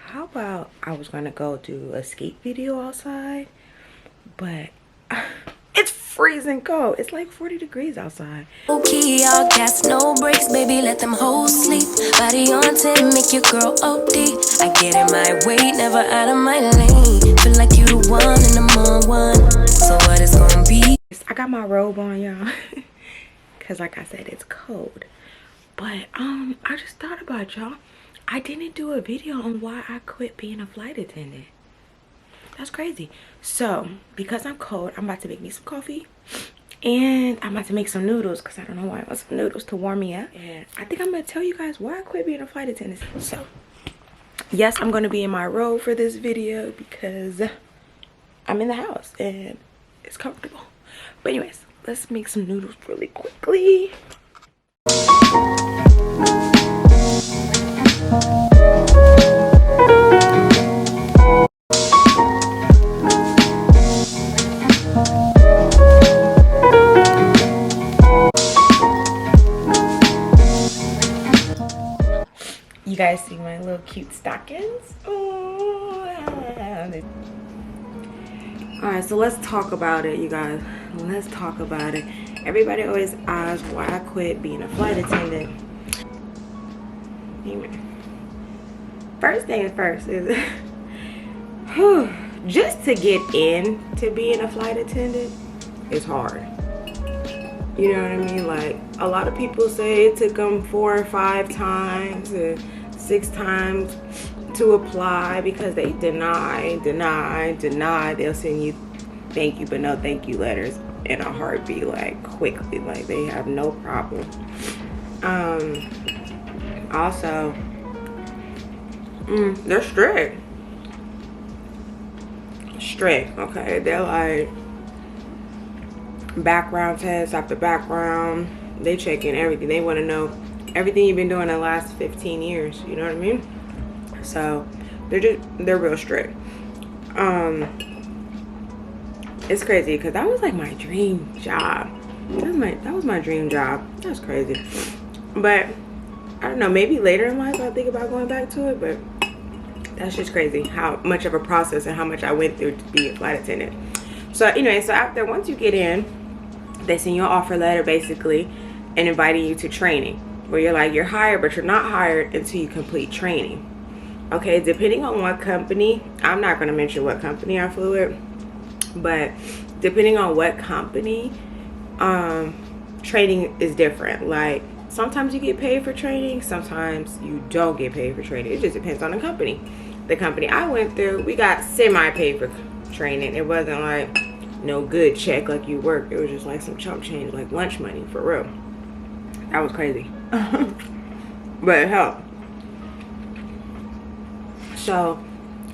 How about I was gonna go do a skate video outside, but it's freezing cold. It's like 40 degrees outside. Okay, all gas, no brakes, baby, let them hoes sleep. Body on 10, make your girl OD. I get in my way, never out of my lane. Feel like you the one and I'm on one. So what it's gonna be? I got my robe on, y'all, because like I said, it's cold. But I just thought about y'all. I didn't do a video on why I quit being a flight attendant. That's crazy. So because I'm cold, I'm about to make me some coffee and I'm about to make some noodles because I don't know why I want some noodles to warm me up. And I think I'm gonna tell you guys why I quit being a flight attendant. So yes, I'm gonna be in my robe for this video because I'm in the house and it's comfortable. But anyways, let's make some noodles really quickly. You guys see my little cute stockings? Alright, so let's talk about it, you guys. Let's talk about it. Everybody always asks why I quit being a flight attendant. First thing first is just to get in to being a flight attendant is hard. You know what I mean? Like, a lot of people say it took them 4 or 5 times and 6 times to apply because they deny. They'll send you thank you but no thank you letters in a heartbeat, like quickly. Like, they have no problem. Also, they're strict, okay? They're like background test after background. They check in everything. They want to know everything you've been doing the last 15 years, you know what I mean? So they're real strict. It's crazy because that was like my dream job. That was my dream job. That's crazy. But I don't know, maybe later in life I'll think about going back to it, but that's just crazy how much of a process and how much I went through to be a flight attendant. So anyway, so once you get in, they send you an offer letter basically and inviting you to training, where you're hired, but you're not hired until you complete training. Okay, depending on what company, I'm not going to mention what company I flew with, but depending on what company, training is different. Like, sometimes you get paid for training, sometimes you don't get paid for training. It just depends on the company. The company I went through, we got semi-paid for training. It wasn't like no good check like you work. It was just like some chump change, like lunch money, for real. That was crazy. But it helped. So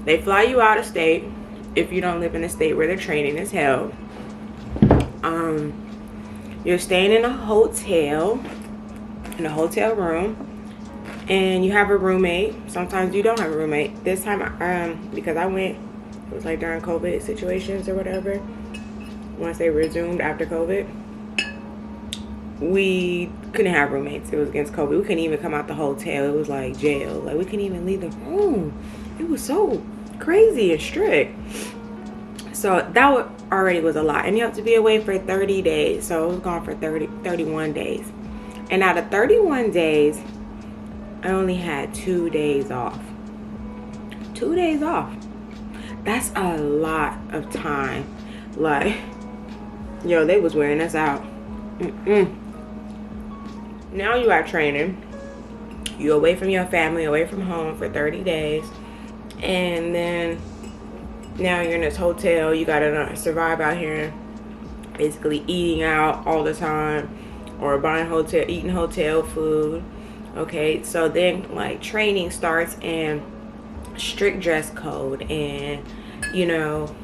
they fly you out of state if you don't live in the state where the training is held. You're staying in a hotel room, and you have a roommate. Sometimes you don't have a roommate. This time, because I went, it was like during COVID situations or whatever. Once they resumed after COVID, we couldn't have roommates. It was against COVID. We couldn't even come out the hotel. It was like jail. Like, we couldn't even leave the room. It was so crazy and strict. So that already was a lot. And you have to be away for 30 days. So I was gone for 31 days. And out of 31 days, I only had 2 days off. 2 days off. That's a lot of time. Like, yo, they was wearing us out. Now you are training. You're away from your family, away from home for 30 days. And then now you're in this hotel. You gotta survive out here, basically eating out all the time or eating hotel food. Okay, so then like training starts and strict dress code and, you know,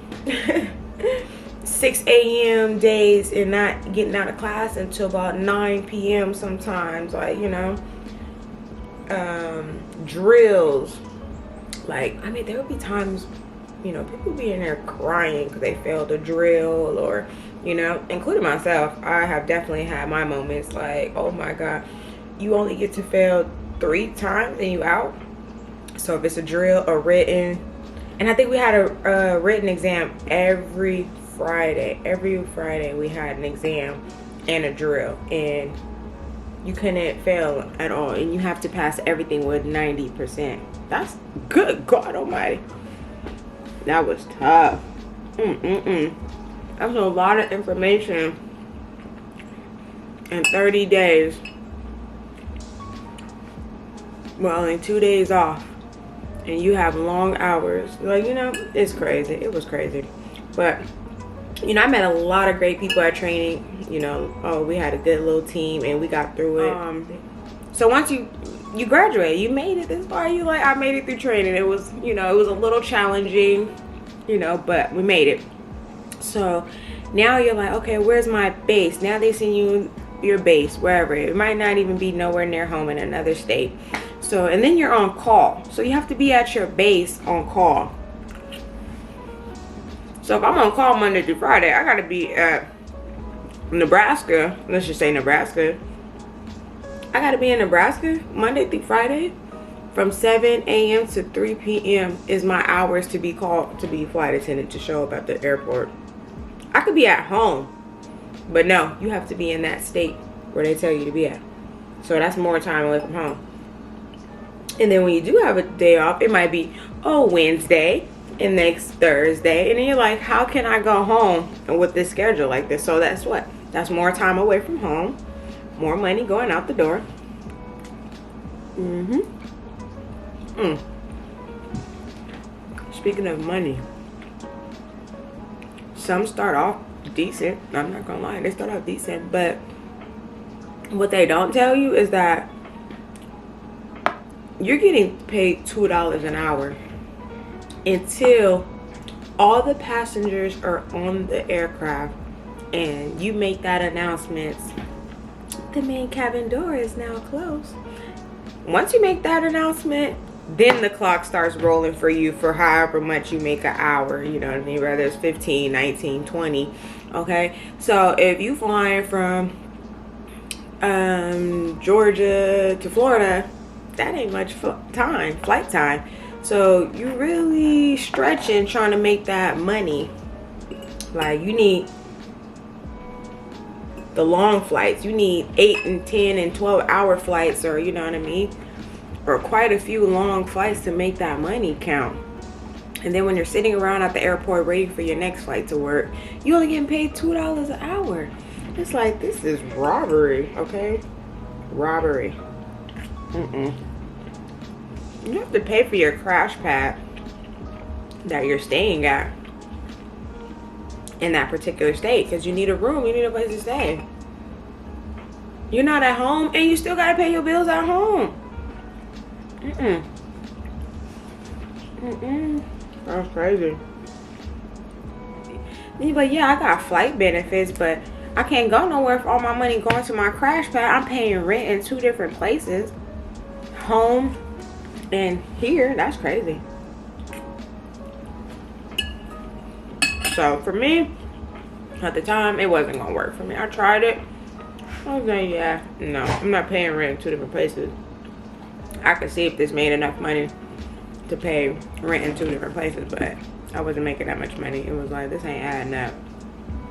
6 a.m. days and not getting out of class until about 9 p.m. sometimes. Like, you know, drills. Like, I mean, there would be times, you know, people be in there crying because they failed a drill, or, you know, including myself. I have definitely had my moments like, oh my God, you only get to fail 3 times and you out. So if it's a drill or written, and I think we had a written exam every Friday. Every Friday we had an exam and a drill, and you couldn't fail at all, and you have to pass everything with 90%. That's good God almighty. That was tough. That was a lot of information in 30 days. Well, only 2 days off, and you have long hours. Like, you know, it's crazy. It was crazy. But, you know, I met a lot of great people at training. You know, we had a good little team, and we got through it. So once you graduate, you made it this far. You like, I made it through training. It was, you know, it was a little challenging, you know, but we made it. So now you're like, okay, where's my base? Now they send you your base wherever. It might not even be nowhere near home, in another state. So, and then you're on call. So you have to be at your base on call. So if I'm on call Monday through Friday, I gotta be at Nebraska. Let's just say Nebraska. I gotta be in Nebraska Monday through Friday from 7 a.m. to 3 p.m. is my hours to be called to be flight attendant, to show up at the airport. I could be at home, but no, you have to be in that state where they tell you to be at. So that's more time away from home. And then when you do have a day off, it might be, oh, Wednesday and next Thursday. And then you're like, how can I go home with this schedule like this? So that's what? That's more time away from home. More money going out the door. Speaking of money, some start off decent. I'm not gonna lie, they start off decent. But what they don't tell you is that you're getting paid $2 an hour until all the passengers are on the aircraft and you make that announcement, the main cabin door is now closed. Once you make that announcement, then the clock starts rolling for you for however much you make an hour. You know what I mean? Whether it's 15, 19, 20. Okay? So if you flying from Georgia to Florida, that ain't much flight time. So you really stretching trying to make that money. Like, you need the long flights. You need 8 and 10 and 12-hour flights, or you know what I mean, or quite a few long flights to make that money count. And then when you're sitting around at the airport waiting for your next flight to work, you only getting paid $2 an hour. It's like, this is robbery. Okay, robbery. You have to pay for your crash pad that you're staying at in that particular state, because you need a room, you need a place to stay. You're not at home and you still gotta pay your bills at home. That's crazy. But yeah, I got flight benefits, but I can't go nowhere for all my money going to my crash pad. I'm paying rent in 2 different places, home and here. That's crazy. So for me, at the time, it wasn't gonna work for me. I tried it. I was like, yeah, no, I'm not paying rent in 2 different places. I could see if this made enough money to pay rent in 2 different places, but I wasn't making that much money. It was like, this ain't adding up.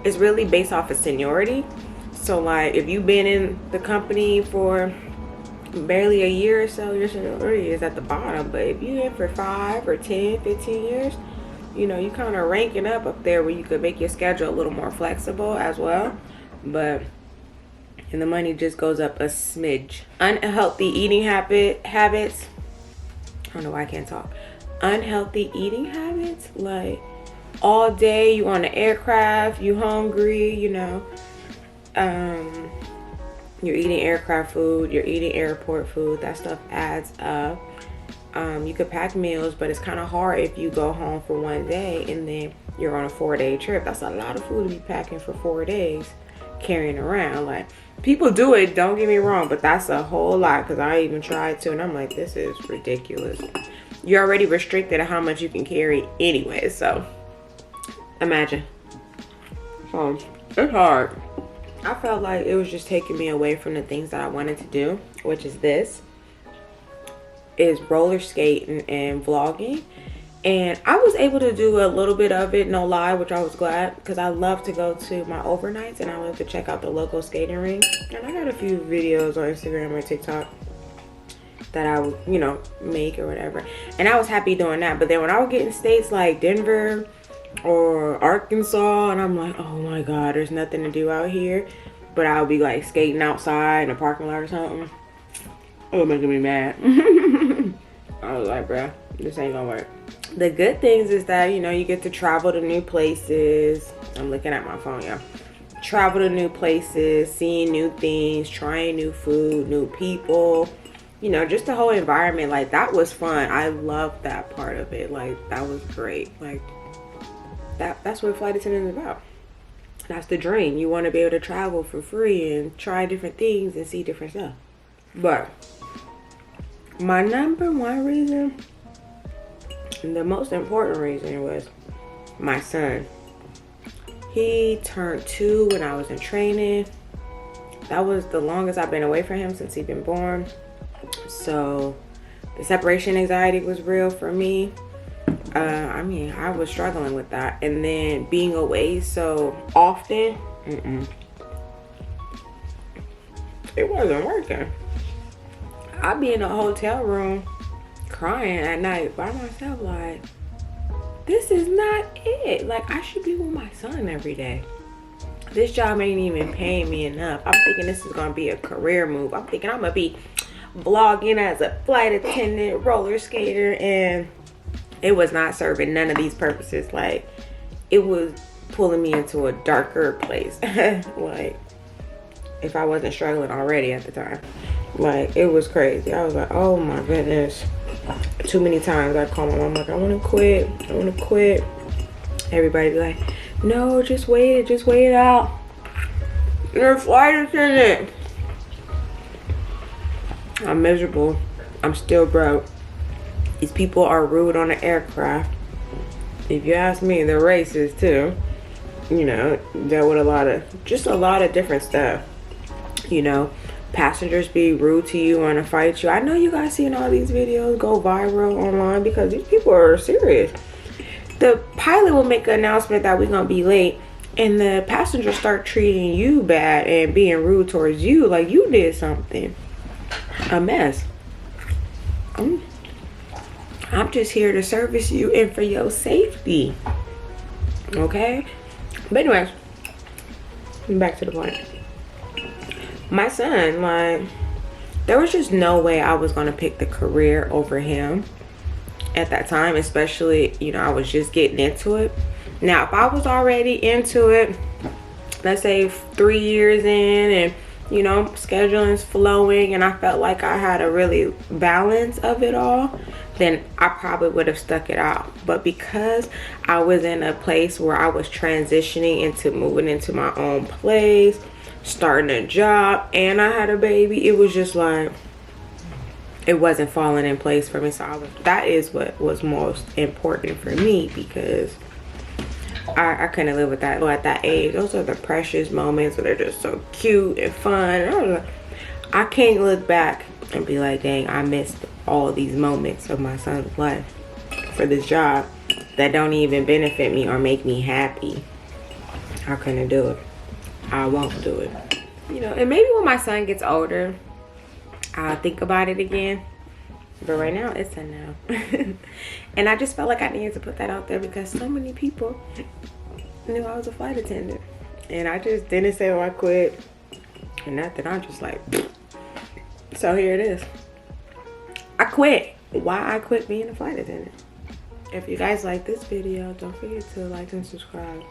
It's really based off of seniority. So like, if you've been in the company for barely a year or so, your seniority is at the bottom. But if you're in for 5 or 10, 15 years, you know, you kind of ranking up there where you could make your schedule a little more flexible as well. But, and the money just goes up a smidge. Unhealthy eating habits. I don't know why I can't talk. Unhealthy eating habits, like all day you on the aircraft, you hungry, you know, you're eating aircraft food, you're eating airport food. That stuff adds up. You could pack meals, but it's kind of hard if you go home for 1 day and then you're on a 4-day trip. That's a lot of food to be packing for 4 days, carrying around. Like, people do it, don't get me wrong, but that's a whole lot, because I even tried to, and I'm like, this is ridiculous. You're already restricted at how much you can carry anyway, so imagine. So it's hard. I felt like it was just taking me away from the things that I wanted to do, which is this. is roller skating and vlogging. And I was able to do a little bit of it, no lie, which I was glad, because I love to go to my overnights and I love to check out the local skating rink. And I got a few videos on Instagram or TikTok that I would, you know, make or whatever. And I was happy doing that. But then when I would get in states like Denver or Arkansas, and I'm like, oh my God, there's nothing to do out here. But I would be like skating outside in a parking lot or something. It was making me mad. I was like, bruh, this ain't gonna work. The good things is that, you know, you get to travel to new places. I'm looking at my phone, y'all. Travel to new places, seeing new things, trying new food, new people. You know, just the whole environment. Like, that was fun. I loved that part of it. Like, that was great. Like, that's what flight attendant is about. That's the dream. You want to be able to travel for free and try different things and see different stuff. But my number one reason, and the most important reason, was my son. He turned 2 when I was in training. That was the longest I've been away from him since he'd been born. So the separation anxiety was real for me. I mean, I was struggling with that. And then being away so often, it wasn't working. I'd be in a hotel room crying at night by myself, like, this is not it. Like, I should be with my son every day. This job ain't even paying me enough. I'm thinking this is gonna be a career move. I'm thinking I'm gonna be vlogging as a flight attendant, roller skater, and it was not serving none of these purposes. Like, it was pulling me into a darker place. Like, if I wasn't struggling already at the time. Like, it was crazy. I was like, oh my goodness. Too many times I'd call my mom like, I want to quit. I want to quit. Everybody be like, no, just wait it out. You're a flight attendant. I'm miserable. I'm still broke. These people are rude on the aircraft. If you ask me, they're racist too. You know, dealt with a lot of different stuff. You know, passengers be rude to you, want to fight you. I know you guys seen all these videos go viral online because these people are serious. The pilot will make an announcement that we're gonna be late, and the passengers start treating you bad and being rude towards you like you did something. A mess. I'm just here to service you and for your safety. Okay? But anyways, back to the point. My son, like, there was just no way I was gonna pick the career over him at that time, especially, you know, I was just getting into it. Now, if I was already into it, let's say 3 years in, and, you know, scheduling's flowing, and I felt like I had a really balance of it all, then I probably would have stuck it out. But because I was in a place where I was transitioning into moving into my own place, starting a job, and I had a baby, it was just like, it wasn't falling in place for me. So that is what was most important for me, because I couldn't live with that. At that age, those are the precious moments where they're just so cute and fun. I can't look back and be like, dang, I missed all these moments of my son's life for this job that don't even benefit me or make me happy. I couldn't do it. I won't do it. You know, and maybe when my son gets older, I'll think about it again. But right now, it's a no. And I just felt like I needed to put that out there because so many people knew I was a flight attendant. And I just didn't say, oh, I quit. And nothing. I'm just like, so here it is. I quit. Why I quit being a flight attendant. If you guys like this video, don't forget to like and subscribe.